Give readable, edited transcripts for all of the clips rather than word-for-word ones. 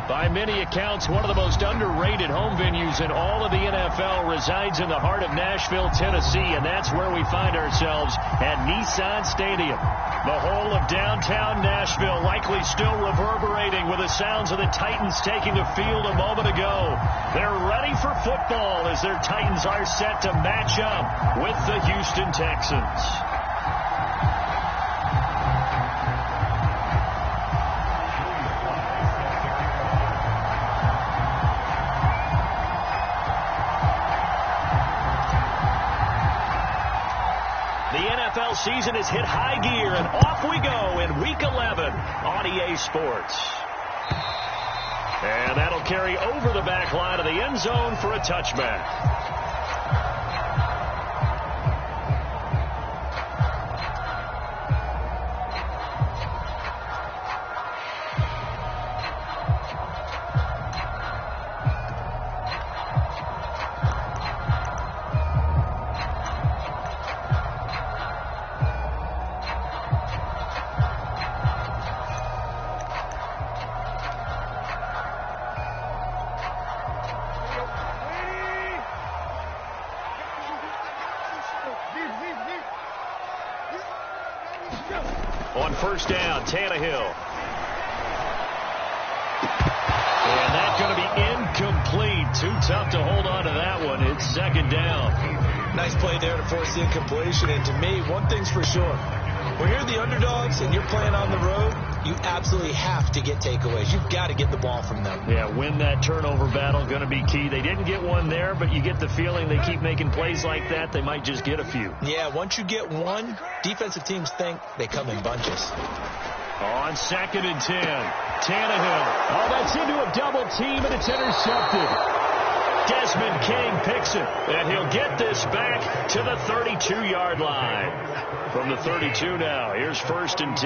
By many accounts, one of the most underrated home venues in all of the NFL resides in the heart of Nashville, Tennessee, and that's where we find ourselves at Nissan Stadium. The whole of downtown Nashville likely still reverberating with the sounds of the Titans taking the field a moment ago. They're ready for football as their Titans are set to match up with the Houston Texans. NFL season has hit high gear, and off we go in Week 11 on EA Sports. And that'll carry over the back line of the end zone for a touchback. On first down, Tannehill. And that's going to be incomplete. Too tough to hold on to that one. It's second down. Nice play there to force the incompletion. And to me, one thing's for sure. When you're the underdogs and you're playing on the road, you absolutely have to get takeaways. You've got to get the ball from them. Yeah, win that turnover battle, going to be key. They didn't get one there, but you get the feeling they keep making plays like that, they might just get a few. Yeah, once you get one, defensive teams think they come in bunches. On 2nd and 10, Tannehill. Oh, that's into a double team, and it's intercepted. Desmond King picks it, and he'll get this back to the 32-yard line. From the 32 now, here's 1st and 10.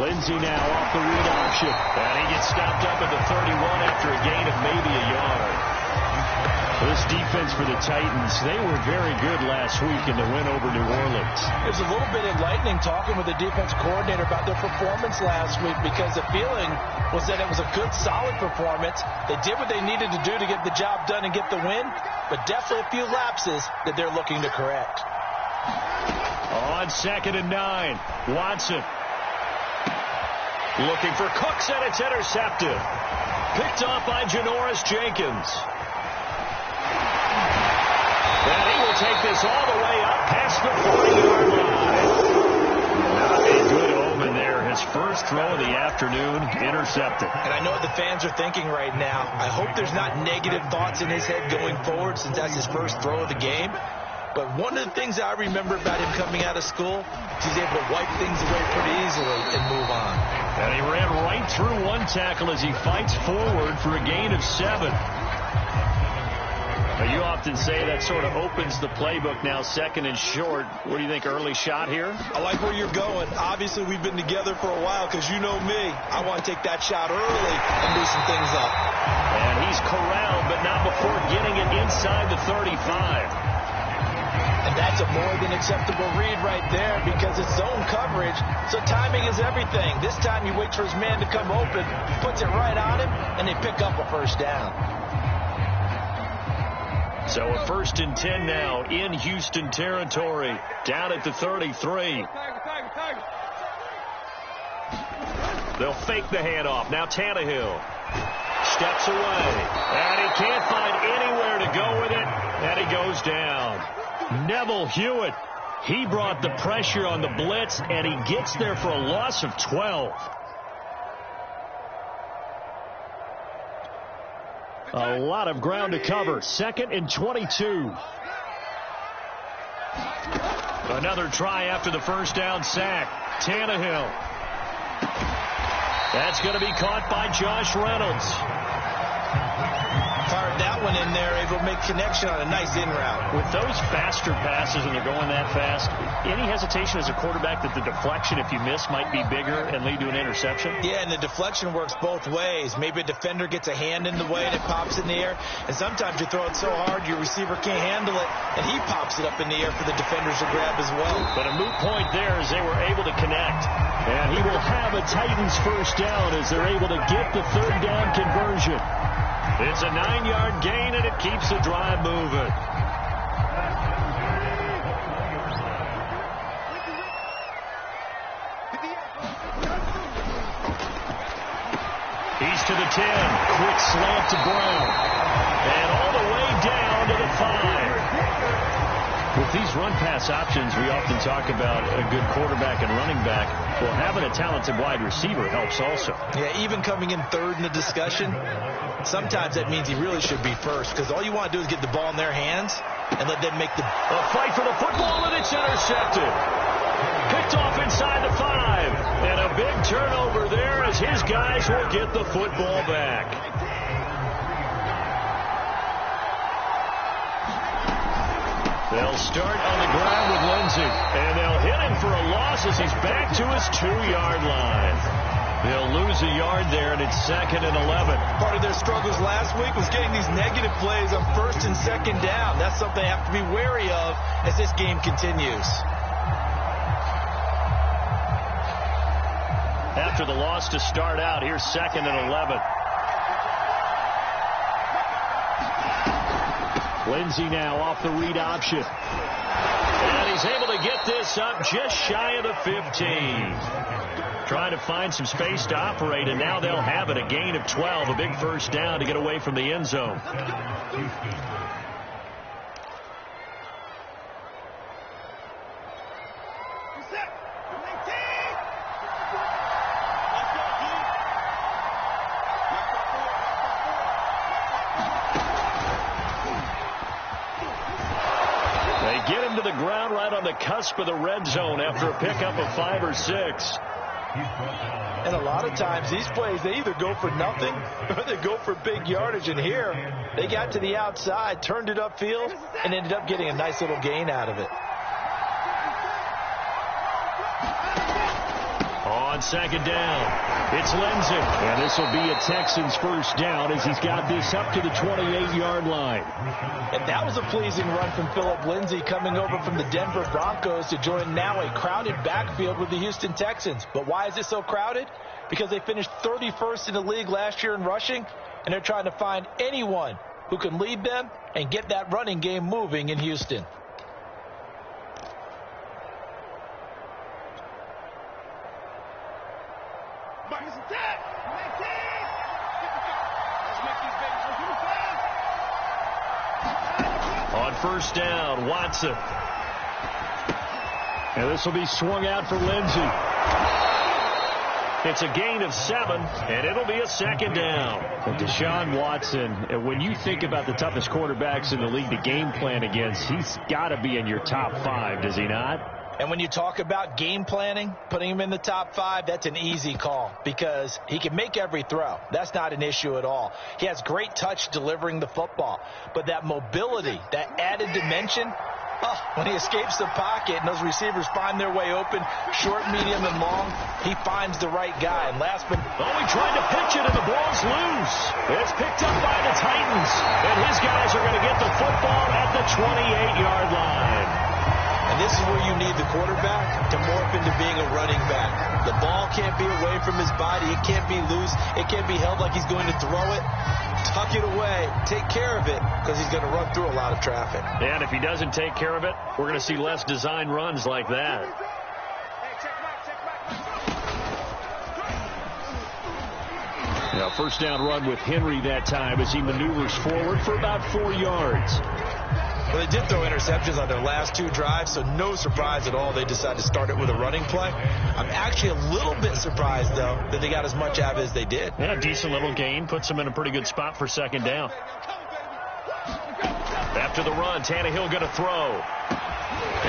Lindsey now off the read option. And he gets stopped up at the 31 after a gain of maybe a yard. This defense for the Titans, they were very good last week in the win over New Orleans. It was a little bit enlightening talking with the defense coordinator about their performance last week because the feeling was that it was a good, solid performance. They did what they needed to do to get the job done and get the win, but definitely a few lapses that they're looking to correct. On 2nd and 9, Watson. Looking for Cooks, and it's intercepted. Picked off by Janoris Jenkins. And he will take this all the way up past the 40-yard line. Not a good omen there. His first throw of the afternoon intercepted. And I know what the fans are thinking right now. I hope there's not negative thoughts in his head going forward since that's his first throw of the game. But one of the things I remember about him coming out of school, he's able to wipe things away pretty easily and move on. And he ran right through one tackle as he fights forward for a gain of 7. Now, you often say that sort of opens the playbook now, 2nd and short. What do you think, early shot here? I like where you're going. Obviously, we've been together for a while because you know me. I want to take that shot early and do some things up. And he's corralled, but not before getting it inside the 35. And that's a more than acceptable read right there because it's zone coverage, so timing is everything. This time he waits for his man to come open, puts it right on him, and they pick up a first down. So a 1st and 10 now in Houston territory, down at the 33. They'll fake the handoff. Now Tannehill steps away, and he can't find anywhere to go with it, and he goes down. Neville Hewitt, he brought the pressure on the blitz, and he gets there for a loss of 12. A lot of ground to cover. 2nd and 22. Another try after the first down sack. Tannehill. That's going to be caught by Josh Reynolds. Fired that one in there, able to make connection on a nice in route. With those faster passes and they're going that fast, any hesitation as a quarterback that the deflection, if you miss, might be bigger and lead to an interception? Yeah, and the deflection works both ways. Maybe a defender gets a hand in the way and it pops in the air, and sometimes you throw it so hard your receiver can't handle it, and he pops it up in the air for the defenders to grab as well. But a moot point there as they were able to connect. And he will have a Titans first down as they're able to get the third down conversion. It's a 9-yard gain, and it keeps the drive moving. He's to the 10. Quick slant to Brown. And all the way down to the 5. With these run-pass options, we often talk about a good quarterback and running back. Well, having a talented wide receiver helps also. Yeah, even coming in third in the discussion, sometimes that means he really should be first, because all you want to do is get the ball in their hands and let them make the fight for the football, and it's intercepted. Picked off inside the 5. And a big turnover there as his guys will get the football back. They'll start on the ground with Lindsey, and they'll hit him for a loss as he's back to his 2-yard line. They'll lose a yard there, and it's 2nd and 11. Part of their struggles last week was getting these negative plays on 1st and 2nd down. That's something they have to be wary of as this game continues. After the loss to start out, here's 2nd and 11. Lindsey now off the read option. And he's able to get this up just shy of the 15. Trying to find some space to operate, and now they'll have it. A gain of 12, a big first down to get away from the end zone. Get him to the ground right on the cusp of the red zone after a pickup of 5 or 6. And a lot of times these plays, they either go for nothing or they go for big yardage. And here, they got to the outside, turned it upfield, and ended up getting a nice little gain out of it. On 2nd down, it's Lindsey. And this will be a Texans first down as he's got this up to the 28-yard line. And that was a pleasing run from Phillip Lindsay coming over from the Denver Broncos to join now a crowded backfield with the Houston Texans. But why is it so crowded? Because they finished 31st in the league last year in rushing, and they're trying to find anyone who can lead them and get that running game moving in Houston. On first down, Watson. And this will be swung out for Lindsey. It's a gain of 7, and it'll be a 2nd down. And Deshaun Watson, when you think about the toughest quarterbacks in the league to game plan against, he's got to be in your top 5, does he not? And when you talk about game planning, putting him in the top 5, that's an easy call because he can make every throw. That's not an issue at all. He has great touch delivering the football. But that mobility, that added dimension, when he escapes the pocket and those receivers find their way open, short, medium, and long, he finds the right guy. And last but he tried to pitch it, and the ball's loose. It's picked up by the Titans, and his guys are going to get the football at the 28-yard line. And this is where you need the quarterback to morph into being a running back. The ball can't be away from his body. It can't be loose. It can't be held like he's going to throw it. Tuck it away. Take care of it because he's going to run through a lot of traffic. And if he doesn't take care of it, we're going to see less design runs like that. Now, first down run with Henry that time as he maneuvers forward for about 4 yards. Well, they did throw interceptions on their last 2 drives, so no surprise at all they decided to start it with a running play. I'm actually a little bit surprised, though, that they got as much out of it as they did. Yeah, decent little gain. Puts them in a pretty good spot for 2nd down. After the run, Tannehill going to throw.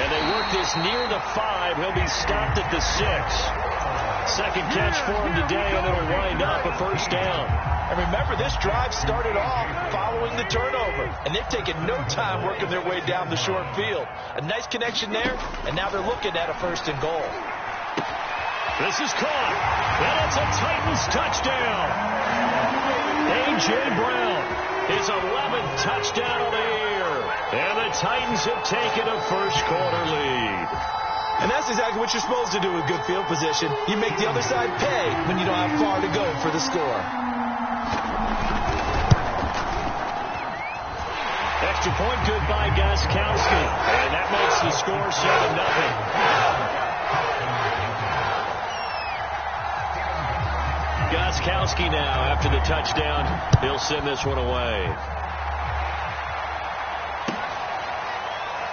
And they work this near the 5. He'll be stopped at the 6. Second catch for him today, and it'll wind up a first down. And remember, this drive started off following the turnover, and they've taken no time working their way down the short field. A nice connection there, and now they're looking at a 1st and goal. This is caught, and it's a Titans touchdown. A.J. Brown, his 11th touchdown of the year, and the Titans have taken a first-quarter lead. And that's exactly what you're supposed to do with good field position. You make the other side pay when you don't have far to go for the score. Extra point good by Gostkowski, and that makes the score 7-0. Gostkowski now, after the touchdown, he'll send this one away.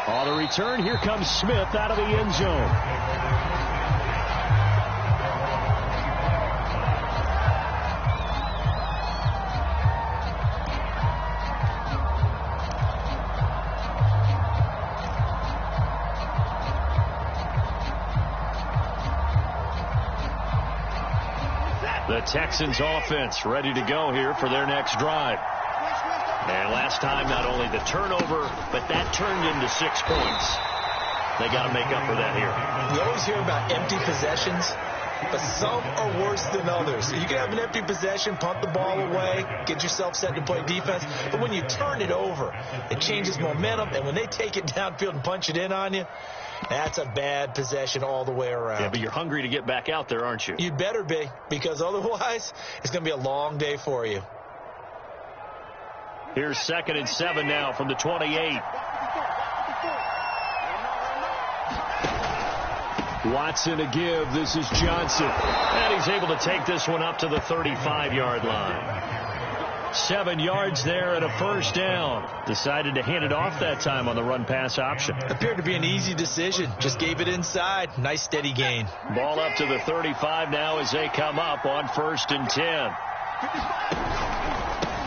On the return, here comes Smith out of the end zone. The Texans offense ready to go here for their next drive. And last time, not only the turnover, but that turned into 6 points. They got to make up for that here. We always hear about empty possessions, but some are worse than others. You can have an empty possession, punt the ball away, get yourself set to play defense. But when you turn it over, it changes momentum. And when they take it downfield and punch it in on you, that's a bad possession all the way around. Yeah, but you're hungry to get back out there, aren't you? You'd better be, because otherwise it's going to be a long day for you. Here's 2nd and 7 now from the 28. Watson a give. This is Johnson. And he's able to take this one up to the 35-yard line. 7 yards there and a first down. Decided to hand it off that time on the run-pass option. Appeared to be an easy decision. Just gave it inside. Nice steady gain. Ball up to the 35 now as they come up on 1st and 10.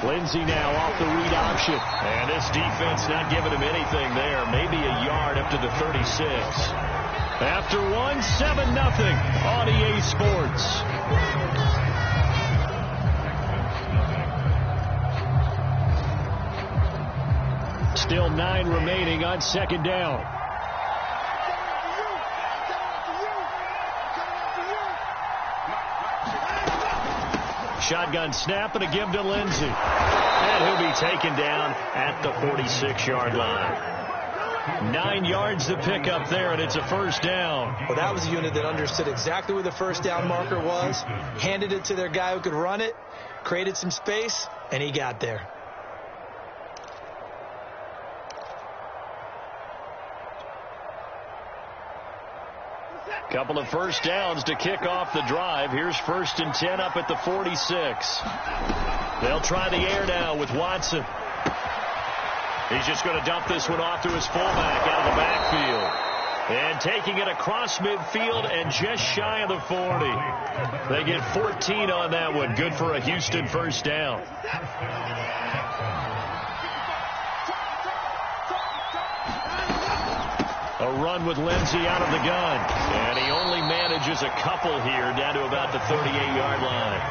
Lindsey now off the read option. And this defense not giving him anything there. Maybe a yard up to the 36. After 7-0 on EA Sports. Still 9 remaining on 2nd down. Shotgun snap and a give to Lindsey. And he'll be taken down at the 46-yard line. 9 yards to pick up there, and it's a first down. Well, that was a unit that understood exactly where the first down marker was, handed it to their guy who could run it, created some space, and he got there. Couple of first downs to kick off the drive. Here's 1st and 10 up at the 46. They'll try the air now with Watson. He's just going to dump this one off to his fullback out of the backfield. And taking it across midfield and just shy of the 40. They get 14 on that one. Good for a Houston first down. A run with Lindsey out of the gun. And he only manages a couple here down to about the 38-yard line.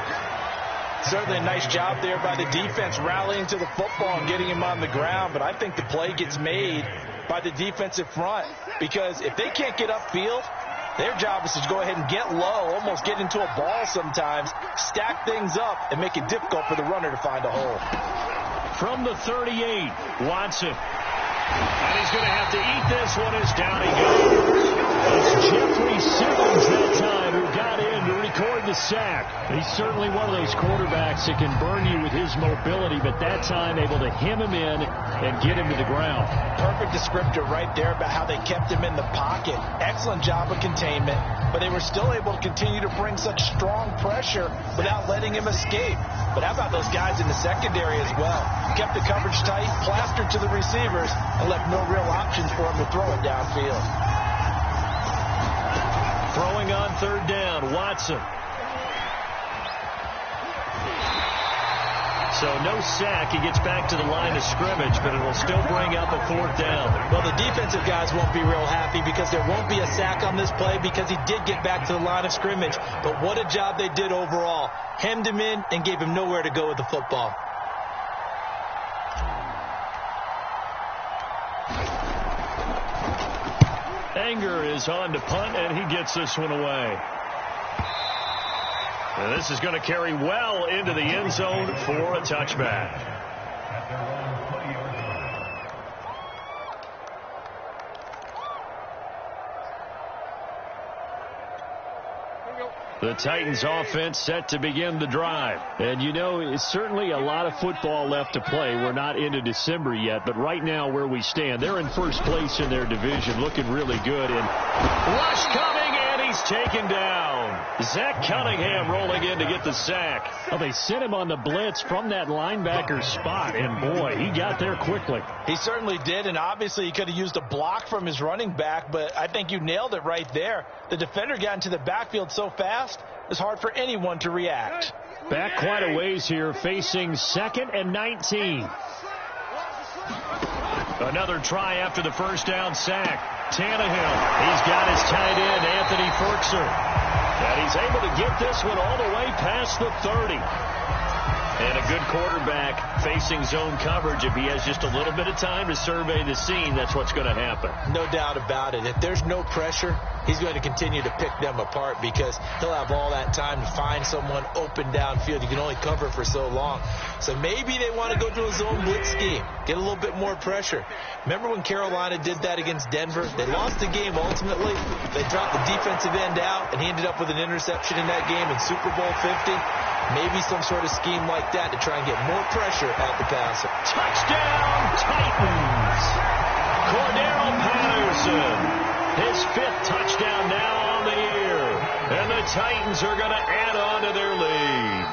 Certainly a nice job there by the defense rallying to the football and getting him on the ground. But I think the play gets made by the defensive front. Because if they can't get upfield, their job is to go ahead and get low, almost get into a ball sometimes, stack things up, and make it difficult for the runner to find a hole. From the 38, Watson. And he's going to have to eat this one as down he goes. It's Jeffrey Simmons that time who got in to record the sack. He's certainly one of those quarterbacks that can burn you with his mobility, but that time able to hem him in and get him to the ground. Perfect descriptor right there about how they kept him in the pocket. Excellent job of containment, but they were still able to continue to bring such strong pressure without letting him escape. But how about those guys in the secondary as well? Kept the coverage tight, plastered to the receivers, and left no real options for him to throw it downfield. Throwing on 3rd down, Watson. So no sack. He gets back to the line of scrimmage, but it will still bring up a 4th down. Well, the defensive guys won't be real happy because there won't be a sack on this play because he did get back to the line of scrimmage. But what a job they did overall. Hemmed him in and gave him nowhere to go with the football. Anger is on to punt, and he gets this one away. And this is going to carry well into the end zone for a touchback. The Titans offense set to begin the drive. And, you know, it's certainly a lot of football left to play. We're not into December yet, but right now where we stand, they're in first place in their division, looking really good. And rush coming, and he's taken down. Zach Cunningham rolling in to get the sack. Well, they sent him on the blitz from that linebacker spot, and boy, he got there quickly. He certainly did, and obviously he could have used a block from his running back, but I think you nailed it right there. The defender got into the backfield so fast, it's hard for anyone to react. Back quite a ways here, facing 2nd and 19. Another try after the first down sack. Tannehill, he's got his tight end, Anthony Ferkser. And he's able to get this one all the way past the 30. And a good quarterback facing zone coverage. If he has just a little bit of time to survey the scene, that's what's going to happen. No doubt about it. If there's no pressure, he's going to continue to pick them apart because he'll have all that time to find someone open downfield. You can only cover for so long. So maybe they want to go to a zone blitz scheme, get a little bit more pressure. Remember when Carolina did that against Denver? They lost the game ultimately. They dropped the defensive end out, and he ended up with an interception in that game in Super Bowl 50. Maybe some sort of scheme like that to try and get more pressure at the passer. Touchdown, Titans! Cordero Patterson, his 5th touchdown now on the year. And the Titans are going to add on to their lead.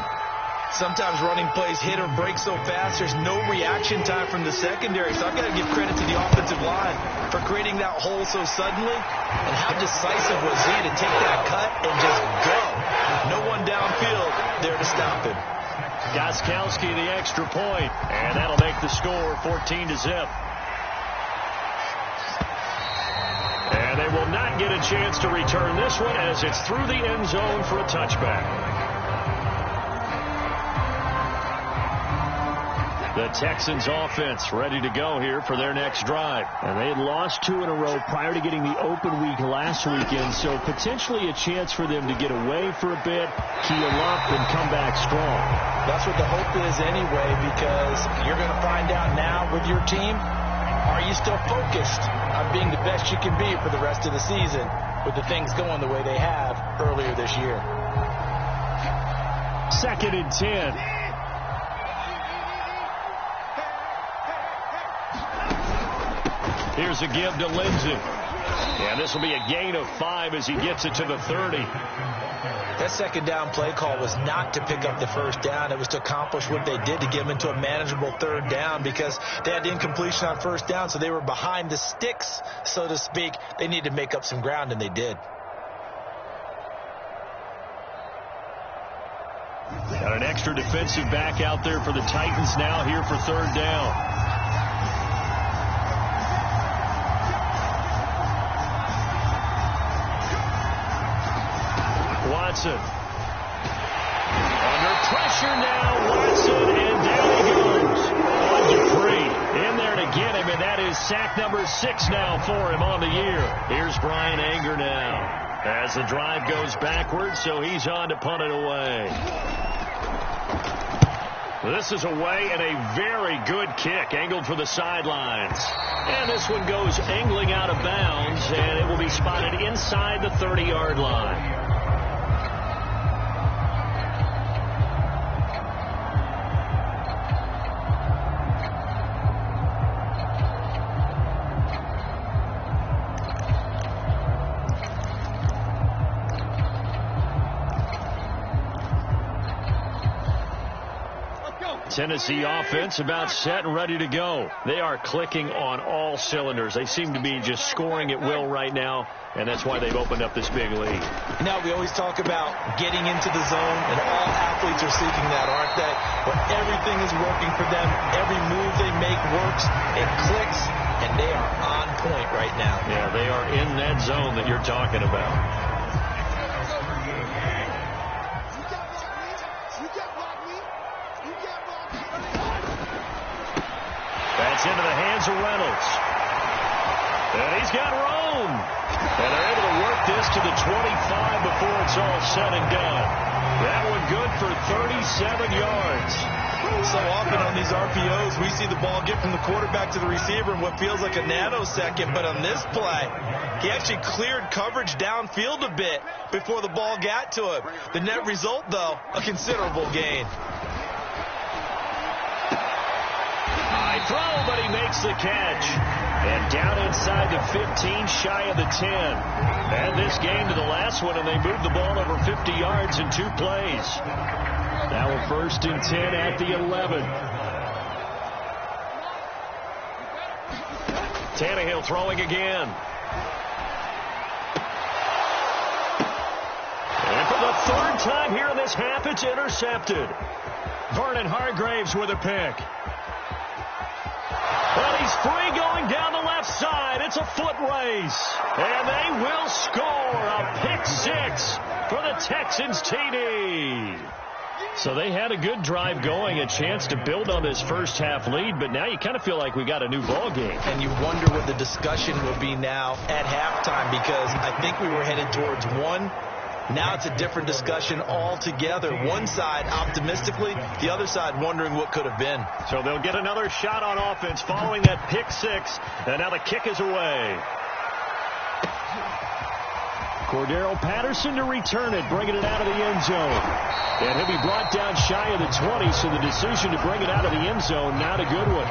Sometimes running plays hit or break so fast, there's no reaction time from the secondary. So I've got to give credit to the offensive line for creating that hole so suddenly. And how decisive was he to take that cut and just go? No one downfield there to stop him. Gostkowski the extra point, and that'll make the score 14-0. And they will not get a chance to return this one as it's through the end zone for a touchback. The Texans offense ready to go here for their next drive. And they had lost 2 in a row prior to getting the open week last weekend, so potentially a chance for them to get away for a bit, keel up, and come back strong. That's what the hope is anyway, because you're going to find out now with your team, are you still focused on being the best you can be for the rest of the season with the things going the way they have earlier this year? 2nd and 10. Here's a give to Lindsey. And this will be a gain of 5 as he gets it to the 30. That second down play call was not to pick up the first down. It was to accomplish what they did to get them into a manageable 3rd down because they had incompletion on first down, so they were behind the sticks, so to speak. They needed to make up some ground, and they did. Got an extra defensive back out there for the Titans now here for 3rd down. Watson. Under pressure now, Watson, and down he goes. On Dupree. In there to get him, and that is sack number 6 now for him on the year. Here's Brian Anger now as the drive goes backwards, so he's on to punt it away. This is away and a very good kick, angled for the sidelines. And this one goes angling out of bounds, and it will be spotted inside the 30-yard line. Tennessee offense about set and ready to go. They are clicking on all cylinders. They seem to be just scoring at will right now, and that's why they've opened up this big lead. Now, we always talk about getting into the zone, and all athletes are seeking that, aren't they? Where everything is working for them. Every move they make works. It clicks, and they are on point right now. Yeah, they are in that zone that you're talking about. That's into the hands of Reynolds. And he's got room. And they're able to work this to the 25 before it's all said and done. That one good for 37 yards. So often on these RPOs, we see the ball get from the quarterback to the receiver in what feels like a nanosecond. But on this play, he actually cleared coverage downfield a bit before the ball got to him. The net result, though, a considerable gain. High throw, but he makes the catch. And down inside the 15, shy of the 10. And this game to the last one, and they moved the ball over 50 yards in 2 plays. Now a 1st and 10 at the 11. Tannehill throwing again. And for the 3rd time here in this half, it's intercepted. Vernon Hargraves with a pick. Well, he's free going down the left side. It's a foot race. And they will score a pick 6 for the Texans TD. So they had a good drive going, a chance to build on this first half lead, but now you kind of feel like we got a new ball game. And you wonder what the discussion will be now at halftime, because I think we were headed towards one. Now it's a different discussion altogether. One side optimistically, the other side wondering what could have been. So they'll get another shot on offense following that pick 6, and now the kick is away. Cordero Patterson to return it, bringing it out of the end zone. And he'll be brought down shy of the 20, so the decision to bring it out of the end zone, not a good one.